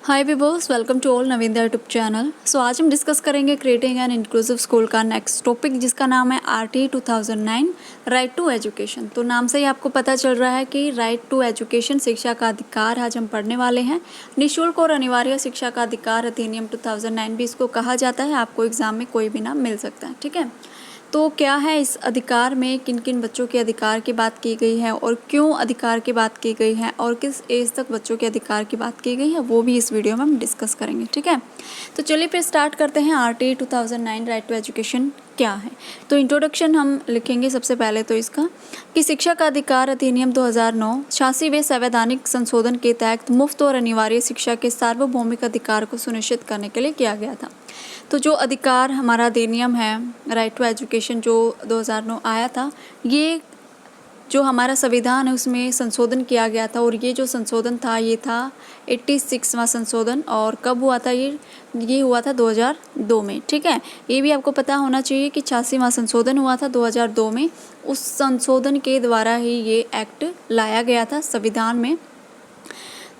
हाय विबोस, welcome to all Navindra YouTube channel. So आज हम डिस्कस करेंगे क्रिएटिंग एन इंक्लूसिव स्कूल का नेक्स्ट टॉपिक, जिसका नाम है RTE 2009 राइट टू एजुकेशन। तो नाम से ही आपको पता चल रहा है कि राइट टू एजुकेशन, शिक्षा का अधिकार, आज हम पढ़ने वाले हैं। निःशुल्क और अनिवार्य शिक्षा का अधिकार अधिनियम 2009 भी इसको कहा जाता है। आपको एग्जाम में कोई भी नाम मिल सकता है, ठीक है। तो क्या है इस अधिकार में, किन किन बच्चों के अधिकार की बात की गई है और क्यों अधिकार की बात की गई है और किस एज तक बच्चों के अधिकार की बात की गई है, वो भी इस वीडियो में हम डिस्कस करेंगे, ठीक है। तो चलिए फिर स्टार्ट करते हैं। RTE 2009 राइट टू एजुकेशन क्या है। तो इंट्रोडक्शन हम लिखेंगे सबसे पहले तो इसका कि शिक्षा का अधिकार अधिनियम 2009 86वें संवैधानिक संशोधन के तहत मुफ्त और अनिवार्य शिक्षा के सार्वभौमिक अधिकार को सुनिश्चित करने के लिए किया गया था। तो जो अधिकार हमारा अधिनियम है राइट टू एजुकेशन जो 2009 आया था, ये जो हमारा संविधान है उसमें संशोधन किया गया था। और ये जो संशोधन था ये था 86वां संशोधन। और कब हुआ था ये हुआ था 2002 में, ठीक है। ये भी आपको पता होना चाहिए कि 86वां संशोधन हुआ था 2002 में। उस संशोधन के द्वारा ही ये एक्ट लाया गया था संविधान में।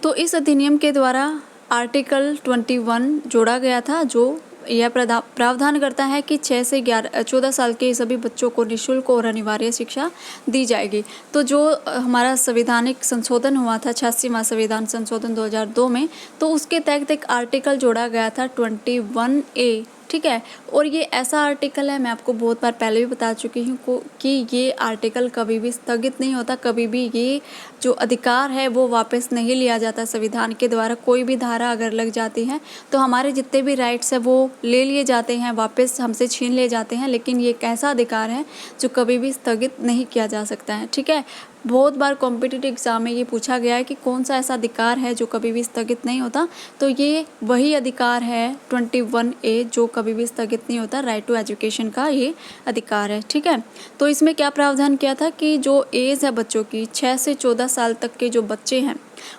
तो इस अधिनियम के द्वारा आर्टिकल 21 जोड़ा गया था, जो यह प्रावधान करता है कि 6 से 14 साल के सभी बच्चों को निःशुल्क और अनिवार्य शिक्षा दी जाएगी। तो जो हमारा संवैधानिक संशोधन हुआ था 86वां संविधान संशोधन 2002 में, तो उसके तहत एक आर्टिकल जोड़ा गया था 21A, ठीक है। और ये ऐसा आर्टिकल है, मैं आपको बहुत बार पहले भी बता चुकी हूँ कि ये आर्टिकल कभी भी स्थगित नहीं होता, कभी भी ये जो अधिकार है वो वापस नहीं लिया जाता संविधान के द्वारा। कोई भी धारा अगर लग जाती है तो हमारे जितने भी राइट्स हैं वो ले लिए जाते हैं, वापस हमसे छीन लिए जाते हैं। लेकिन ये एक ऐसा अधिकार है जो कभी भी स्थगित नहीं किया जा सकता है, ठीक है। बहुत बार कॉम्पिटिटिव एग्जाम में ये पूछा गया है कि कौन सा ऐसा अधिकार है जो कभी भी स्थगित नहीं होता। तो ये वही अधिकार है 21A जो कभी भी स्थगित नहीं होता, राइट टू एजुकेशन का ये अधिकार है, ठीक है। तो इसमें क्या प्रावधान किया था कि जो एज है बच्चों की 6 से 14 साल तक के जो बच्चे हैं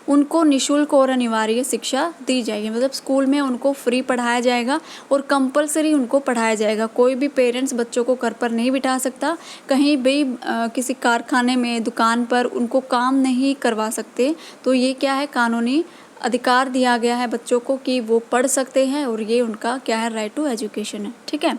उनको निःशुल्क और अनिवार्य शिक्षा दी जाएगी। मतलब स्कूल में उनको फ्री पढ़ाया जाएगा और कंपलसरी उनको पढ़ाया जाएगा। कोई भी पेरेंट्स बच्चों को घर पर नहीं बिठा सकता, कहीं भी किसी कारखाने में, दुकान पर उनको काम नहीं करवा सकते। तो ये क्या है, कानूनी अधिकार दिया गया है बच्चों को कि वो पढ़ सकते हैं और ये उनका क्या है, राइट टू एजुकेशन है, ठीक है।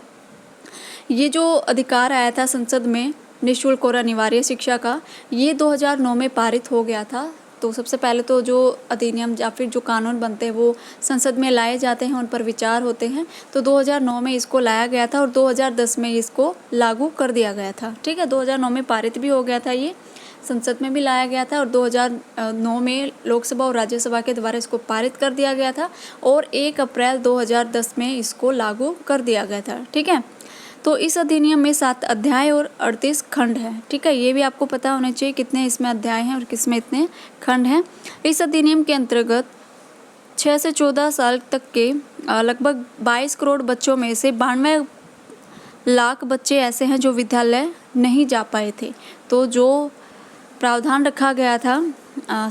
ये जो अधिकार आया था संसद में निःशुल्क और अनिवार्य शिक्षा का, ये 2009 में पारित हो गया था। तो सबसे पहले तो जो अधिनियम या फिर जो कानून बनते हैं वो संसद में लाए जाते हैं, उन पर विचार होते हैं। तो 2009 में इसको लाया गया था और 2010 में इसको लागू कर दिया गया था, ठीक है। 2009 में पारित भी हो गया था, ये संसद में भी लाया गया था और 2009 में लोकसभा और राज्यसभा के द्वारा इसको पारित कर दिया गया था और 1 अप्रैल 2010 में इसको लागू कर दिया गया था, ठीक है। तो इस अधिनियम में 7 अध्याय और 38 खंड है, ठीक है। ये भी आपको पता होना चाहिए कितने इसमें अध्याय हैं और किसमें इतने खंड हैं। इस अधिनियम के अंतर्गत 6 से 14 साल तक के लगभग 22 करोड़ बच्चों में से 92 लाख बच्चे ऐसे हैं जो विद्यालय नहीं जा पाए थे। तो जो प्रावधान रखा गया था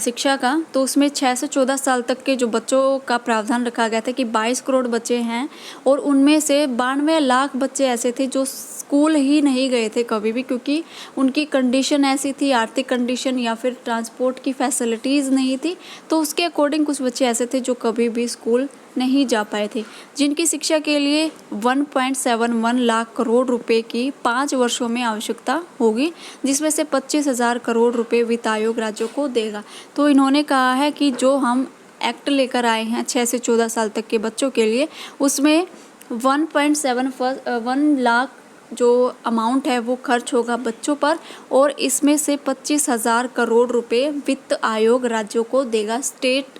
शिक्षा का, तो उसमें 6 से 14 साल तक के जो बच्चों का प्रावधान रखा गया था कि 22 करोड़ बच्चे हैं और उनमें से 92 लाख बच्चे ऐसे थे जो स्कूल ही नहीं गए थे कभी भी, क्योंकि उनकी कंडीशन ऐसी थी, आर्थिक कंडीशन या फिर ट्रांसपोर्ट की फैसिलिटीज़ नहीं थी। तो उसके अकॉर्डिंग कुछ बच्चे ऐसे थे जो कभी भी स्कूल नहीं जा पाए थे, जिनकी शिक्षा के लिए 1.71 लाख करोड़ रुपए की 5 वर्षों में आवश्यकता होगी, जिसमें से 25,000 करोड़ रुपए वित्त आयोग राज्यों को देगा। तो इन्होंने कहा है कि जो हम एक्ट लेकर आए हैं 6 से 14 साल तक के बच्चों के लिए, उसमें 1.71 लाख जो अमाउंट है वो खर्च होगा बच्चों पर और इसमें से 25,000 करोड़ रुपए वित्त आयोग राज्यों को देगा, स्टेट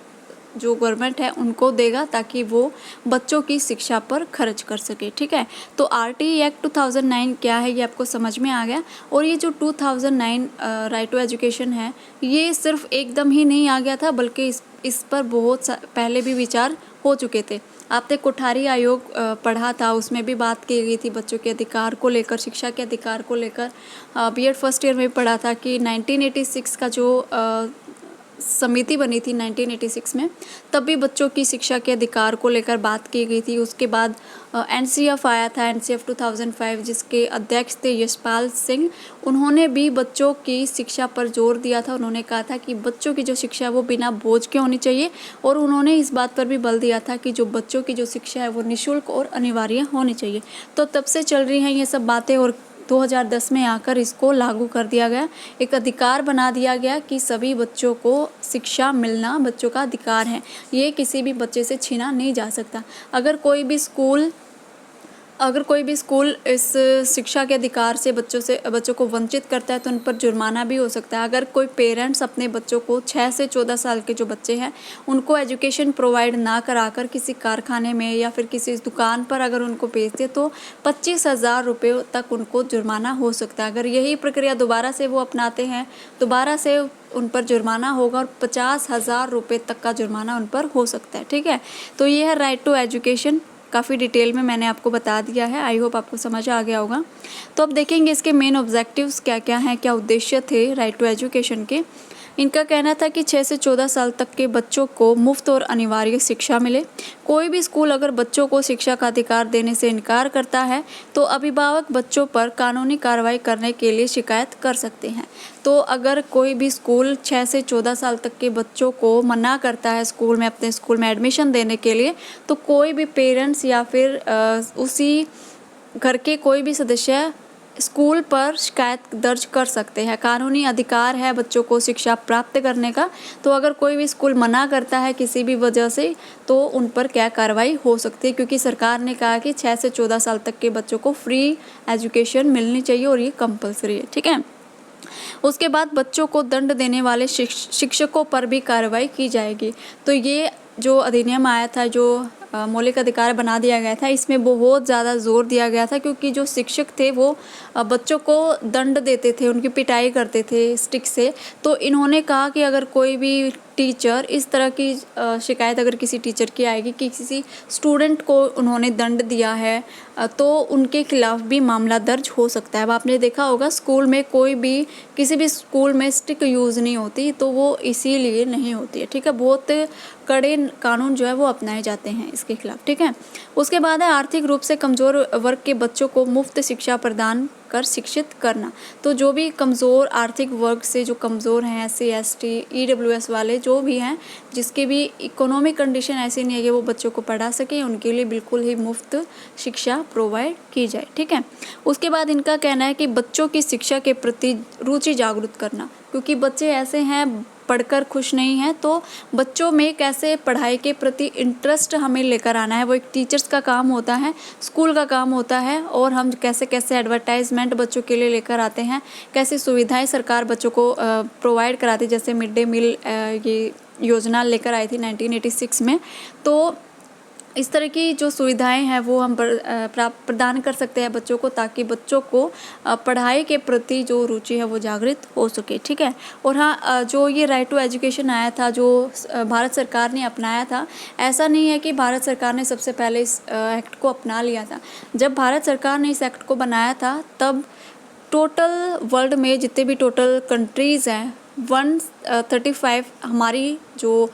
जो गवर्नमेंट है उनको देगा, ताकि वो बच्चों की शिक्षा पर खर्च कर सके, ठीक है। तो RTE एक्ट 2009 क्या है ये आपको समझ में आ गया। और ये जो 2009 राइट टू एजुकेशन है, ये सिर्फ एकदम ही नहीं आ गया था, बल्कि इस पर बहुत पहले भी विचार हो चुके थे। आपने कोठारी आयोग पढ़ा था, उसमें भी बात की गई थी बच्चों के अधिकार को लेकर, शिक्षा के अधिकार को लेकर। BEd फर्स्ट ईयर में पढ़ा था कि 1986 का जो समिति बनी थी 1986 में, तब भी बच्चों की शिक्षा के अधिकार को लेकर बात की गई थी। उसके बाद एनसीएफ आया था, एनसीएफ 2005, जिसके अध्यक्ष थे यशपाल सिंह। उन्होंने भी बच्चों की शिक्षा पर जोर दिया था। उन्होंने कहा था कि बच्चों की जो शिक्षा है वो बिना बोझ के होनी चाहिए, और उन्होंने इस बात पर भी बल दिया था कि जो बच्चों की जो शिक्षा है वो निःशुल्क और अनिवार्य होनी चाहिए। तो तब से चल रही हैं ये सब बातें, और 2010 में आकर इसको लागू कर दिया गया, एक अधिकार बना दिया गया कि सभी बच्चों को शिक्षा मिलना बच्चों का अधिकार है। ये किसी भी बच्चे से छीना नहीं जा सकता। अगर कोई भी स्कूल इस शिक्षा के अधिकार से बच्चों को वंचित करता है तो उन पर जुर्माना भी हो सकता है। अगर कोई पेरेंट्स अपने बच्चों को 6 से 14 साल के जो बच्चे हैं उनको एजुकेशन प्रोवाइड ना कराकर किसी कारखाने में या फिर किसी दुकान पर अगर उनको भेजते तो 25,000 रुपये तक उनको जुर्माना हो सकता है। अगर यही प्रक्रिया दोबारा से वो अपनाते हैं, दोबारा से उन पर जुर्माना होगा और 50,000 रुपये तक का जुर्माना उन पर हो सकता है। ठीक है, तो ये है राइट टू एजुकेशन। काफ़ी डिटेल में मैंने आपको बता दिया है, आई होप आपको समझ आ गया होगा। तो अब देखेंगे इसके मेन ऑब्जेक्टिव्स क्या क्या हैं, क्या उद्देश्य थे राइट टू एजुकेशन के। इनका कहना था कि 6 से 14 साल तक के बच्चों को मुफ्त और अनिवार्य शिक्षा मिले। कोई भी स्कूल अगर बच्चों को शिक्षा का अधिकार देने से इनकार करता है तो अभिभावक बच्चों पर कानूनी कार्रवाई करने के लिए शिकायत कर सकते हैं। तो अगर कोई भी स्कूल 6 से 14 साल तक के बच्चों को मना करता है स्कूल में, अपने स्कूल में एडमिशन देने के लिए, तो कोई भी पेरेंट्स या फिर उसी घर के कोई भी सदस्य स्कूल पर शिकायत दर्ज कर सकते हैं। कानूनी अधिकार है बच्चों को शिक्षा प्राप्त करने का। तो अगर कोई भी स्कूल मना करता है किसी भी वजह से तो उन पर क्या कार्रवाई हो सकती है, क्योंकि सरकार ने कहा कि 6 से 14 साल तक के बच्चों को फ्री एजुकेशन मिलनी चाहिए और ये कंपलसरी है। ठीक है, उसके बाद बच्चों को दंड देने वाले शिक्षकों पर भी कार्रवाई की जाएगी। तो ये जो अधिनियम आया था, जो मौलिक अधिकार बना दिया गया था, इसमें बहुत ज़्यादा जोर दिया गया था, क्योंकि जो शिक्षक थे वो बच्चों को दंड देते थे, उनकी पिटाई करते थे स्टिक से। तो इन्होंने कहा कि अगर कोई भी टीचर इस तरह की शिकायत अगर किसी टीचर की आएगी कि किसी स्टूडेंट को उन्होंने दंड दिया है, तो उनके खिलाफ भी मामला दर्ज हो सकता है। अब आपने देखा होगा स्कूल में किसी भी स्कूल में स्टिक यूज़ नहीं होती, तो वो इसीलिए नहीं होती है। ठीक है, बहुत कड़े कानून जो है वो अपनाए जाते हैं इसके खिलाफ। ठीक है, उसके बाद है आर्थिक रूप से कमज़ोर वर्ग के बच्चों को मुफ्त शिक्षा प्रदान कर शिक्षित करना। तो जो भी कमज़ोर आर्थिक वर्ग से जो कमज़ोर हैं, SC ST EWS वाले जो भी हैं, जिसके भी इकोनॉमिक कंडीशन ऐसी नहीं है कि वो बच्चों को पढ़ा सकें, उनके लिए बिल्कुल ही मुफ्त शिक्षा प्रोवाइड की जाए। ठीक है, उसके बाद इनका कहना है कि बच्चों की शिक्षा के प्रति रुचि जागरूक करना, क्योंकि बच्चे ऐसे हैं पढ़कर खुश नहीं है, तो बच्चों में कैसे पढ़ाई के प्रति इंटरेस्ट हमें लेकर आना है, वो एक टीचर्स का काम होता है, स्कूल का काम होता है। और हम कैसे कैसे एडवर्टाइजमेंट बच्चों के लिए लेकर आते हैं, कैसी सुविधाएं सरकार बच्चों को प्रोवाइड कराती है, जैसे मिड डे मील ये योजना लेकर आई थी 1986 में। तो इस तरह की जो सुविधाएं हैं वो हम प्रदान कर सकते हैं बच्चों को, ताकि बच्चों को पढ़ाई के प्रति जो रुचि है वो जागृत हो सके। ठीक है, और हाँ, जो ये राइट टू एजुकेशन आया था, जो भारत सरकार ने अपनाया था, ऐसा नहीं है कि भारत सरकार ने सबसे पहले इस एक्ट को अपना लिया था। जब भारत सरकार ने इस एक्ट को बनाया था तब टोटल वर्ल्ड में जितने भी टोटल कंट्रीज़ हैं 135 हमारी जो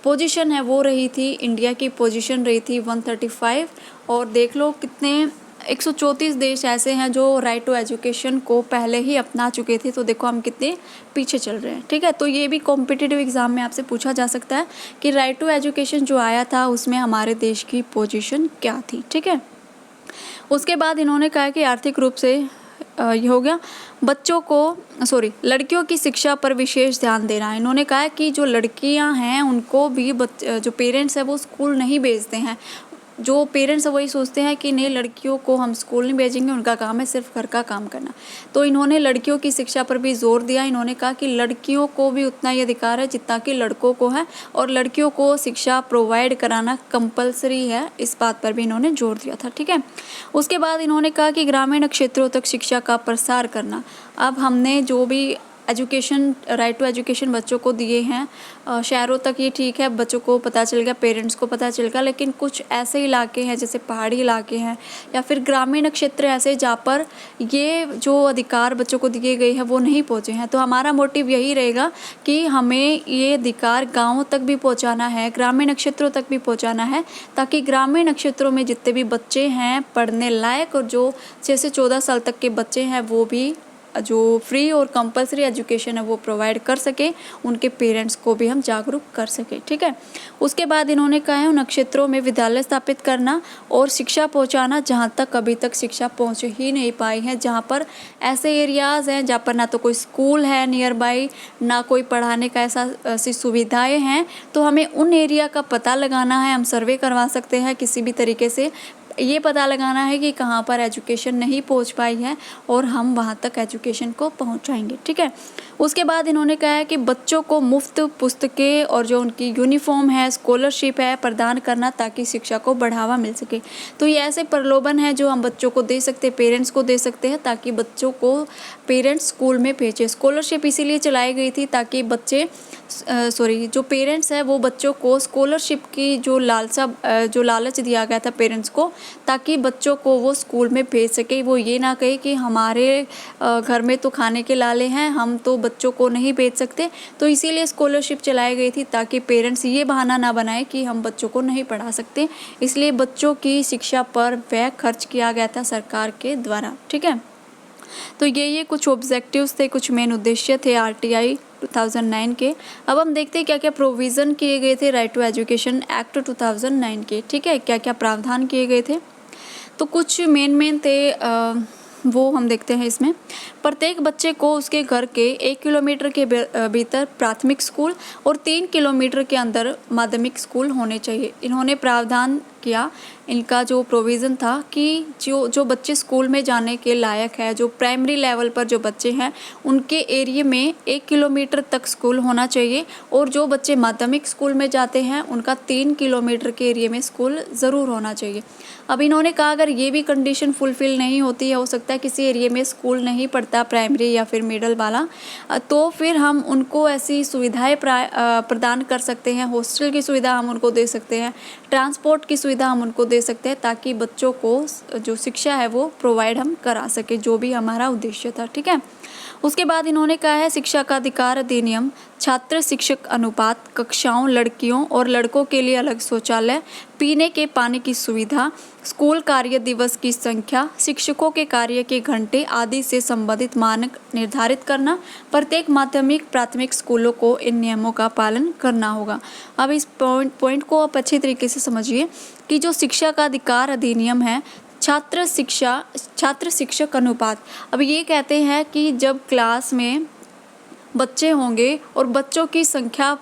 पोजीशन है वो रही थी, इंडिया की पोजीशन रही थी 135। और देख लो कितने 134 देश ऐसे हैं जो राइट टू एजुकेशन को पहले ही अपना चुके थे। तो देखो हम कितने पीछे चल रहे हैं। ठीक है, तो ये भी कॉम्पिटिटिव एग्ज़ाम में आपसे पूछा जा सकता है कि राइट टू एजुकेशन जो आया था उसमें हमारे देश की पोजीशन क्या थी। ठीक है, उसके बाद इन्होंने कहा कि आर्थिक रूप से ये हो गया, लड़कियों की शिक्षा पर विशेष ध्यान देना। इन्होंने कहा कि जो लड़कियां हैं उनको भी जो पेरेंट्स हैं वो स्कूल नहीं भेजते हैं। जो पेरेंट्स वही सोचते हैं कि नहीं, लड़कियों को हम स्कूल नहीं भेजेंगे, उनका काम है सिर्फ घर का काम करना। तो इन्होंने लड़कियों की शिक्षा पर भी जोर दिया। इन्होंने कहा कि लड़कियों को भी उतना ही अधिकार है जितना कि लड़कों को है, और लड़कियों को शिक्षा प्रोवाइड कराना कंपलसरी है, इस बात पर भी इन्होंने जोर दिया था। ठीक है, उसके बाद इन्होंने कहा कि ग्रामीण क्षेत्रों तक शिक्षा का प्रसार करना। अब हमने जो भी एजुकेशन, राइट टू एजुकेशन बच्चों को दिए हैं। शहरों तक ये ठीक है, बच्चों को पता चल गया, पेरेंट्स को पता चल गया, लेकिन कुछ ऐसे इलाके हैं जैसे पहाड़ी इलाके हैं या फिर ग्रामीण क्षेत्र ऐसे जहाँ पर ये जो अधिकार बच्चों को दिए गए हैं वो नहीं पहुँचे हैं। तो हमारा मोटिव यही रहेगा कि हमें ये अधिकार गाँवों तक भी पहुँचाना है, ग्रामीण क्षेत्रों तक भी पहुँचाना है, ताकि ग्रामीण क्षेत्रों में जितने भी बच्चे हैं पढ़ने लायक और जो 6 से 14 साल तक के बच्चे हैं वो भी जो फ्री और कंपलसरी एजुकेशन है वो प्रोवाइड कर सके, उनके पेरेंट्स को भी हम जागरूक कर सके। ठीक है। उसके बाद इन्होंने कहा है उन क्षेत्रों में विद्यालय स्थापित करना और शिक्षा पहुंचाना जहां तक अभी तक शिक्षा पहुंच ही नहीं पाई है, जहां पर ऐसे एरियाज़ हैं जहां पर ना तो कोई स्कूल है नियर बाई, ना कोई पढ़ाने का ऐसी सुविधाएँ हैं। तो हमें उन एरिया का पता लगाना है, हम सर्वे करवा सकते हैं किसी भी तरीके से, ये पता लगाना है कि कहाँ पर एजुकेशन नहीं पहुँच पाई है और हम वहाँ तक एजुकेशन को पहुँचाएंगे। ठीक है। उसके बाद इन्होंने कहा है कि बच्चों को मुफ्त पुस्तकें और जो उनकी यूनिफॉर्म है, स्कॉलरशिप है प्रदान करना, ताकि शिक्षा को बढ़ावा मिल सके। तो ये ऐसे प्रलोभन है जो हम बच्चों को दे सकते हैं, पेरेंट्स को दे सकते हैं, ताकि बच्चों को पेरेंट्स स्कूल में भेजें। स्कॉलरशिप इसीलिए चलाई गई थी ताकि बच्चे जो पेरेंट्स हैं वो बच्चों को स्कॉलरशिप की जो लालच दिया गया था पेरेंट्स को, ताकि बच्चों को वो स्कूल में भेज सके। वो ये ना कहे कि हमारे घर में तो खाने के लाले हैं, हम तो बच्चों को नहीं भेज सकते। तो इसीलिए स्कॉलरशिप चलाई गई थी ताकि पेरेंट्स ये बहाना ना बनाए कि हम बच्चों को नहीं पढ़ा सकते। इसलिए बच्चों की शिक्षा पर व्यय खर्च किया गया था सरकार के द्वारा। ठीक है। तो ये कुछ ऑब्जेक्टिव्स थे, कुछ मेन उद्देश्य थे आरटीआई 2009 के। अब हम देखते हैं क्या क्या प्रोविज़न किए गए थे राइट टू एजुकेशन एक्ट 2009 के। ठीक है, क्या क्या प्रावधान किए गए थे। तो कुछ मेन थे वो हम देखते हैं इसमें। प्रत्येक बच्चे को उसके घर के 1 किलोमीटर के भीतर प्राथमिक स्कूल और 3 किलोमीटर के अंदर माध्यमिक स्कूल होने चाहिए। इन्होंने प्रावधान किया, इनका जो प्रोविज़न था कि जो बच्चे स्कूल में जाने के लायक है, जो प्राइमरी लेवल पर जो बच्चे हैं उनके एरिया में 1 किलोमीटर तक स्कूल होना चाहिए, और जो बच्चे माध्यमिक स्कूल में जाते हैं उनका 3 किलोमीटर के एरिया में स्कूल ज़रूर होना चाहिए। अब इन्होंने कहा अगर ये भी कंडीशन फुलफ़िल नहीं होती है, हो सकता है किसी एरिया में स्कूल नहीं पढ़ता प्राइमरी या फिर मिडल वाला, तो फिर हम उनको ऐसी सुविधाएं प्रदान कर सकते हैं। हॉस्टल की सुविधा हम उनको दे सकते हैं, ट्रांसपोर्ट की सुविधा हम उनको दे सकते हैं, ताकि बच्चों को जो शिक्षा है वो प्रोवाइड हम करा सके, जो भी हमारा उद्देश्य था। ठीक है। उसके बाद इन्होंने कहा है शिक्षा का अधिकार अधिनियम, छात्र शिक्षक अनुपात, कक्षाओं लड़कियों और लड़कों के लिए अलग शौचालय, पीने के पानी की सुविधा, स्कूल कार्य दिवस की संख्या, शिक्षकों के कार्य के घंटे आदि से संबंधित मानक निर्धारित करना। प्रत्येक माध्यमिक प्राथमिक स्कूलों को इन नियमों का पालन करना होगा। अब इस पॉइंट को आप अच्छी तरीके से समझिए कि जो शिक्षा का अधिकार अधिनियम है, छात्र शिक्षक अनुपात, अब ये कहते हैं कि जब क्लास में बच्चे होंगे और बच्चों की संख्या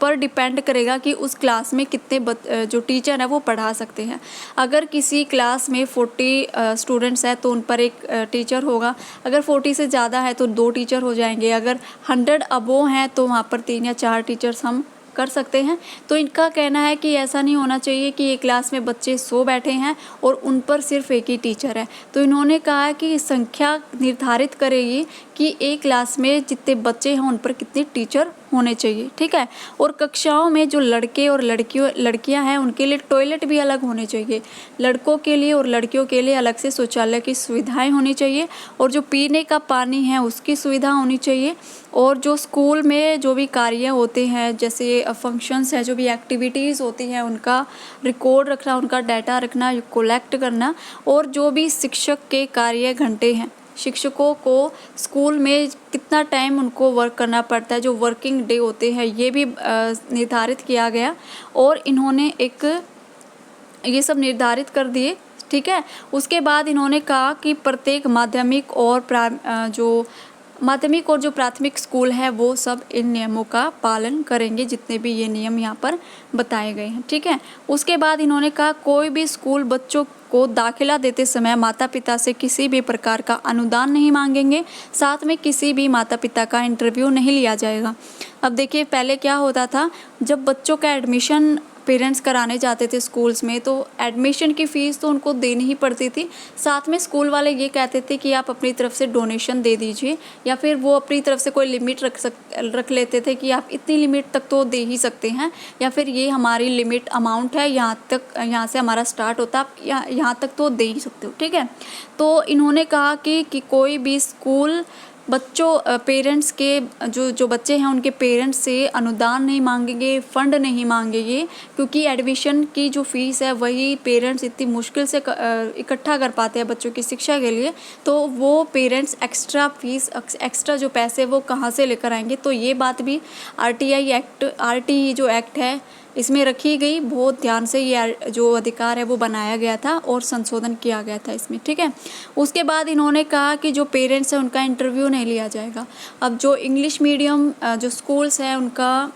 पर डिपेंड करेगा कि उस क्लास में कितने जो टीचर हैं वो पढ़ा सकते हैं। अगर किसी क्लास में 40 स्टूडेंट्स हैं तो उन पर एक टीचर होगा, अगर 40 से ज़्यादा है तो 2 टीचर हो जाएंगे, अगर 100 अबोव हैं तो वहाँ पर 3 या 4 टीचर्स हम कर सकते हैं। तो इनका कहना है कि ऐसा नहीं होना चाहिए कि एक क्लास में बच्चे 100 बैठे हैं और उन पर सिर्फ एक ही टीचर है। तो इन्होंने कहा कि संख्या निर्धारित करेगी कि एक क्लास में जितने बच्चे हैं उन पर कितने टीचर होने चाहिए। ठीक है। और कक्षाओं में जो लड़के और लड़कियां हैं उनके लिए टॉयलेट भी अलग होने चाहिए, लड़कों के लिए और लड़कियों के लिए अलग से शौचालय की सुविधाएं होनी चाहिए, और जो पीने का पानी है उसकी सुविधा होनी चाहिए। और जो स्कूल में जो भी कार्य होते हैं, जैसे फंक्शंस है, जो भी एक्टिविटीज़ होती हैं, उनका रिकॉर्ड रखना, उनका डाटा रखना, कलेक्ट करना, और जो भी शिक्षक के कार्य घंटे हैं, शिक्षकों को स्कूल में कितना टाइम उनको वर्क करना पड़ता है, जो वर्किंग डे होते हैं, ये भी निर्धारित किया गया, और इन्होंने ये सब निर्धारित कर दिए। ठीक है। उसके बाद इन्होंने कहा कि प्रत्येक माध्यमिक और जो प्राथमिक स्कूल है वो सब इन नियमों का पालन करेंगे, जितने भी ये नियम यहाँ पर बताए गए हैं, ठीक है। उसके बाद इन्होंने कहा कोई भी स्कूल बच्चों को दाखिला देते समय माता पिता से किसी भी प्रकार का अनुदान नहीं मांगेंगे, साथ में किसी भी माता पिता का इंटरव्यू नहीं लिया जाएगा। अब देखिए पहले क्या होता था, जब बच्चों का एडमिशन पेरेंट्स कराने जाते थे स्कूल्स में, तो एडमिशन की फ़ीस तो उनको देनी ही पड़ती थी। साथ में स्कूल वाले ये कहते थे कि आप अपनी तरफ से डोनेशन दे दीजिए, या फिर वो अपनी तरफ से कोई लिमिट रख लेते थे कि आप इतनी लिमिट तक तो दे ही सकते हैं, या फिर ये हमारी लिमिट अमाउंट है, यहाँ से हमारा स्टार्ट होता है, आप यहाँ तक तो दे ही सकते हो, ठीक है। तो इन्होंने कहा कि कोई भी स्कूल बच्चों पेरेंट्स के जो बच्चे हैं उनके पेरेंट्स से अनुदान नहीं मांगेंगे, फ़ंड नहीं मांगेंगे, क्योंकि एडमिशन की जो फ़ीस है वही पेरेंट्स इतनी मुश्किल से इकट्ठा कर पाते हैं बच्चों की शिक्षा के लिए, तो वो पेरेंट्स एक्स्ट्रा फ़ीस एक्स्ट्रा जो पैसे वो कहाँ से लेकर आएंगे। तो ये बात भी आरटीई जो एक्ट है इसमें रखी गई, बहुत ध्यान से ये जो अधिकार है वो बनाया गया था और संशोधन किया गया था इसमें, ठीक है। उसके बाद इन्होंने कहा कि जो पेरेंट्स हैं उनका इंटरव्यू नहीं लिया जाएगा। अब जो इंग्लिश मीडियम जो स्कूल्स हैं उनका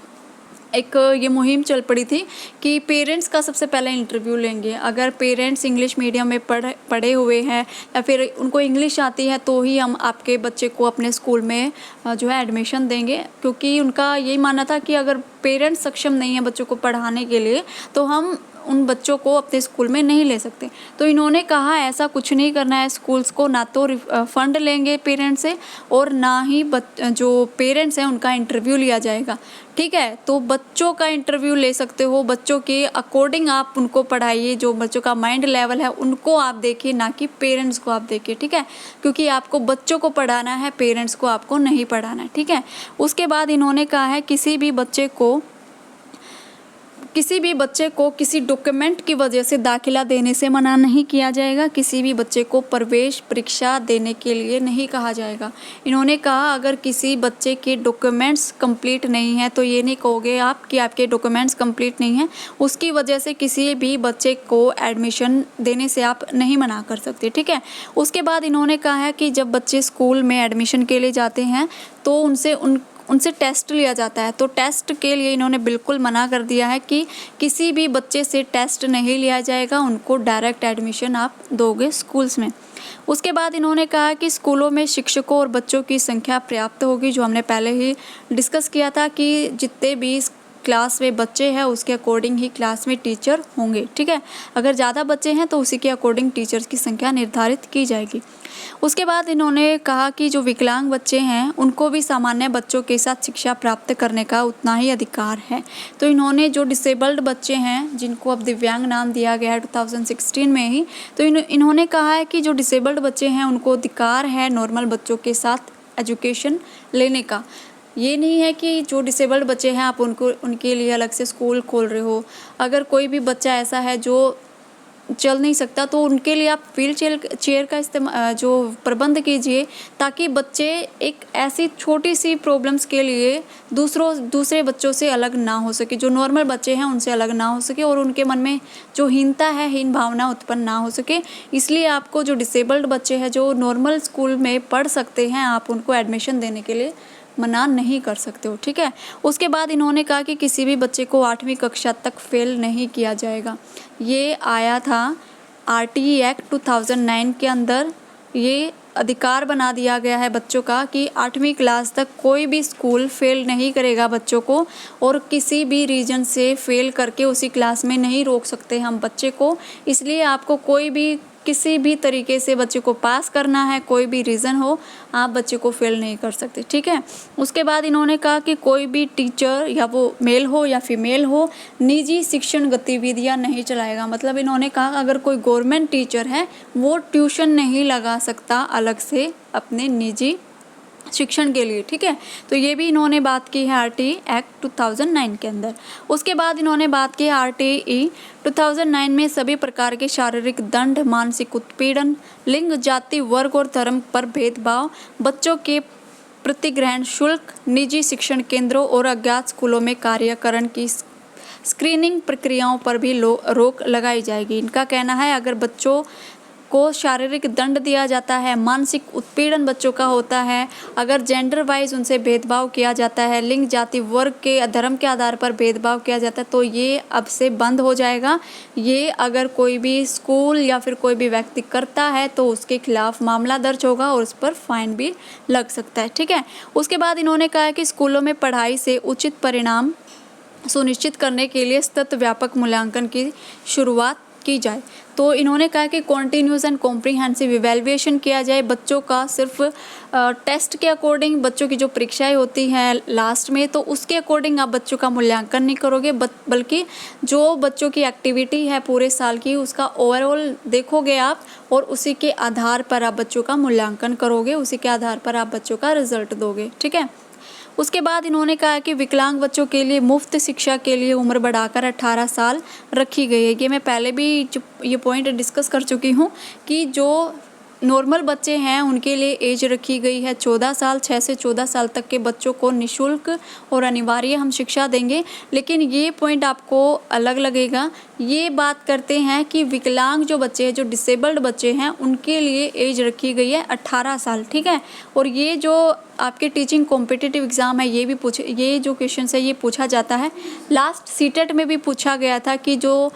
एक ये मुहिम चल पड़ी थी कि पेरेंट्स का सबसे पहले इंटरव्यू लेंगे। अगर पेरेंट्स इंग्लिश मीडियम में पढ़े हुए हैं या फिर उनको इंग्लिश आती है तो ही हम आपके बच्चे को अपने स्कूल में जो है एडमिशन देंगे, क्योंकि उनका यही मानना था कि अगर पेरेंट्स सक्षम नहीं है बच्चों को पढ़ाने के लिए तो हम उन बच्चों को अपने स्कूल में नहीं ले सकते। तो इन्होंने कहा ऐसा कुछ नहीं करना है स्कूल्स को, ना तो फ़ंड लेंगे पेरेंट्स से और ना ही जो पेरेंट्स हैं उनका इंटरव्यू लिया जाएगा, ठीक है। तो बच्चों का इंटरव्यू ले सकते हो, बच्चों के अकॉर्डिंग आप उनको पढ़ाइए, जो बच्चों का माइंड लेवल है उनको आप देखिए, ना कि पेरेंट्स को आप देखिए, ठीक है, क्योंकि आपको बच्चों को पढ़ाना है, पेरेंट्स को आपको नहीं पढ़ाना है, ठीक है। उसके बाद इन्होंने कहा है किसी भी बच्चे को किसी डॉक्यूमेंट की वजह से दाखिला देने से मना नहीं किया जाएगा, किसी भी बच्चे को प्रवेश परीक्षा देने के लिए नहीं कहा जाएगा। इन्होंने कहा अगर किसी बच्चे के डॉक्यूमेंट्स कंप्लीट नहीं है तो ये नहीं कहोगे आप कि आपके डॉक्यूमेंट्स कंप्लीट नहीं हैं, उसकी वजह से किसी भी बच्चे को एडमिशन देने से आप नहीं मना कर सकते, ठीक है। उसके बाद इन्होंने कहा है कि जब बच्चे स्कूल में एडमिशन के लिए जाते हैं तो उनसे टेस्ट लिया जाता है, तो टेस्ट के लिए इन्होंने बिल्कुल मना कर दिया है कि किसी भी बच्चे से टेस्ट नहीं लिया जाएगा, उनको डायरेक्ट एडमिशन आप दोगे स्कूल्स में। उसके बाद इन्होंने कहा कि स्कूलों में शिक्षकों और बच्चों की संख्या पर्याप्त होगी, जो हमने पहले ही डिस्कस किया था कि जितने भी क्लास में बच्चे हैं उसके अकॉर्डिंग ही क्लास में टीचर होंगे, ठीक है। अगर ज़्यादा बच्चे हैं तो उसी के अकॉर्डिंग टीचर्स की संख्या निर्धारित की जाएगी। उसके बाद इन्होंने कहा कि जो विकलांग बच्चे हैं उनको भी सामान्य बच्चों के साथ शिक्षा प्राप्त करने का उतना ही अधिकार है। तो इन्होंने जो डिसेबल्ड बच्चे हैं जिनको अब दिव्यांग नाम दिया गया है 2016 में ही, तो इन्होंने कहा है कि जो डिसेबल्ड बच्चे हैं उनको अधिकार है नॉर्मल बच्चों के साथ एजुकेशन लेने का। ये नहीं है कि जो डिसेबल्ड बच्चे हैं आप उनके लिए अलग से स्कूल खोल रहे हो। अगर कोई भी बच्चा ऐसा है जो चल नहीं सकता तो उनके लिए आप व्हील चेयर का जो प्रबंध कीजिए, ताकि बच्चे एक ऐसी छोटी सी प्रॉब्लम्स के लिए दूसरे बच्चों से अलग ना हो सके, जो नॉर्मल बच्चे हैं उनसे अलग ना हो सके और उनके मन में जो हीनता है, हीन भावना उत्पन्न ना हो सके। इसलिए आपको जो डिसेबल्ड बच्चे हैं जो नॉर्मल स्कूल में पढ़ सकते हैं, आप उनको एडमिशन देने के लिए मना नहीं कर सकते हो, ठीक है। उसके बाद इन्होंने कहा कि किसी भी बच्चे को 8वीं कक्षा तक फेल नहीं किया जाएगा। ये आया था आरटीई एक्ट 2009 के अंदर, ये अधिकार बना दिया गया है बच्चों का कि 8वीं क्लास तक कोई भी स्कूल फेल नहीं करेगा बच्चों को, और किसी भी रीजन से फेल करके उसी क्लास में नहीं रोक सकते हम बच्चे को। इसलिए आपको किसी भी तरीके से बच्चे को पास करना है, कोई भी रीज़न हो, आप बच्चे को फेल नहीं कर सकते, ठीक है। उसके बाद इन्होंने कहा कि कोई भी टीचर, या वो मेल हो या फीमेल हो, निजी शिक्षण गतिविधियां नहीं चलाएगा। मतलब इन्होंने कहा अगर कोई गवर्नमेंट टीचर है वो ट्यूशन नहीं लगा सकता अलग से अपने निजी शिक्षण के लिए, ठीक है। तो ये भी इन्होंने बात की है आरटीई एक्ट 2009 के अंदर। उसके बाद इन्होंने बात की है आरटीई 2009 में सभी प्रकार के शारीरिक दंड, मानसिक उत्पीड़न, लिंग, जाति, वर्ग और धर्म पर भेदभाव, बच्चों के प्रतिग्रहण शुल्क, निजी शिक्षण केंद्रों और अज्ञात स्कूलों में कार्यकरण की स्क्रीनिंग प्रक्रियाओं पर भी रोक लगाई जाएगी। इनका कहना है अगर बच्चों को शारीरिक दंड दिया जाता है, मानसिक उत्पीड़न बच्चों का होता है, अगर जेंडर वाइज उनसे भेदभाव किया जाता है, लिंग, जाति, वर्ग के, धर्म के आधार पर भेदभाव किया जाता है, तो ये अब से बंद हो जाएगा। ये अगर कोई भी स्कूल या फिर कोई भी व्यक्ति करता है तो उसके खिलाफ मामला दर्ज होगा और उस पर फाइन भी लग सकता है। ठीक है। उसके बाद इन्होंने कहा कि स्कूलों में पढ़ाई से उचित परिणाम सुनिश्चित करने के लिए सतत व्यापक मूल्यांकन की शुरुआत की जाए। तो इन्होंने कहा कि कॉन्टिन्यूस एंड कॉम्प्रिहेंसिव इवैल्यूएशन किया जाए। बच्चों का सिर्फ टेस्ट के अकॉर्डिंग, बच्चों की जो परीक्षाएं होती हैं लास्ट में, तो उसके अकॉर्डिंग आप बच्चों का मूल्यांकन नहीं करोगे, बल्कि जो बच्चों की एक्टिविटी है पूरे साल की उसका ओवरऑल देखोगे आप, और उसी के आधार पर आप बच्चों का मूल्यांकन करोगे, उसी के आधार पर आप बच्चों का रिजल्ट दोगे। ठीक है। उसके बाद इन्होंने कहा कि विकलांग बच्चों के लिए मुफ्त शिक्षा के लिए उम्र बढ़ाकर 18 साल रखी गई है। ये मैं पहले भी ये पॉइंट डिस्कस कर चुकी हूँ कि जो नॉर्मल बच्चे हैं उनके लिए एज रखी गई है 14 साल। 6 से 14 साल तक के बच्चों को निःशुल्क और अनिवार्य हम शिक्षा देंगे। लेकिन ये पॉइंट आपको अलग लगेगा। ये बात करते हैं कि विकलांग जो बच्चे हैं, जो डिसेबल्ड बच्चे हैं, उनके लिए एज रखी गई है 18 साल। ठीक है। और ये जो आपके टीचिंग कॉम्पिटिटिव एग्ज़ाम है, ये जो क्वेश्चन है ये पूछा जाता है। लास्ट सीटेट में भी पूछा गया था कि जो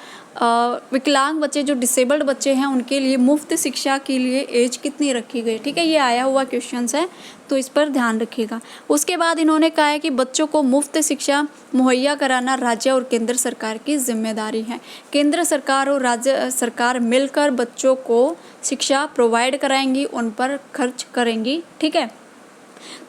विकलांग बच्चे, जो डिसेबल्ड बच्चे हैं, उनके लिए मुफ्त शिक्षा के लिए एज कितनी रखी गई। ठीक है। ये आया हुआ क्वेश्चंस है, तो इस पर ध्यान रखिएगा। उसके बाद इन्होंने कहा है कि बच्चों को मुफ्त शिक्षा मुहैया कराना राज्य और केंद्र सरकार की जिम्मेदारी है। केंद्र सरकार और राज्य सरकार मिलकर बच्चों को शिक्षा प्रोवाइड कराएंगी, उन पर खर्च करेंगी। ठीक है।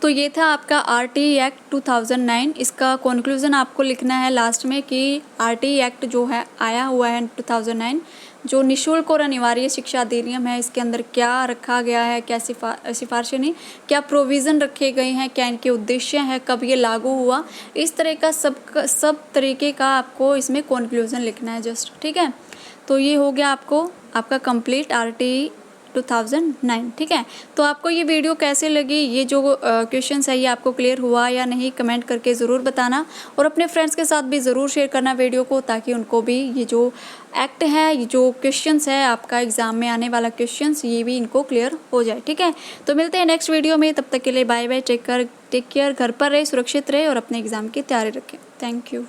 तो ये था आपका आरटी एक्ट 2009। इसका कंक्लूजन आपको लिखना है लास्ट में कि आरटी एक्ट जो है आया हुआ है 2009, जो निःशुल्क और अनिवार्य शिक्षा अधिनियम है, इसके अंदर क्या रखा गया है, क्या सिफारिशें नहीं, क्या प्रोविज़न रखे गए हैं, क्या इनके उद्देश्य हैं, कब ये लागू हुआ, इस तरह का सब तरीके का आपको इसमें कंक्लूजन लिखना है जस्ट। ठीक है। तो ये हो गया आपका कंप्लीट आरटी 2009। ठीक है। तो आपको ये वीडियो कैसे लगी, ये जो क्वेश्चंस है ये आपको क्लियर हुआ या नहीं, कमेंट करके ज़रूर बताना, और अपने फ्रेंड्स के साथ भी ज़रूर शेयर करना वीडियो को, ताकि उनको भी ये जो एक्ट है, ये जो क्वेश्चंस है आपका एग्ज़ाम में आने वाला क्वेश्चंस, ये भी इनको क्लियर हो जाए। ठीक है। तो मिलते हैं नेक्स्ट वीडियो में, तब तक के लिए बाय बाय, टेक केयर, घर पर रहे, सुरक्षित रहे और अपने एग्ज़ाम की तैयारी रखें। Thank you.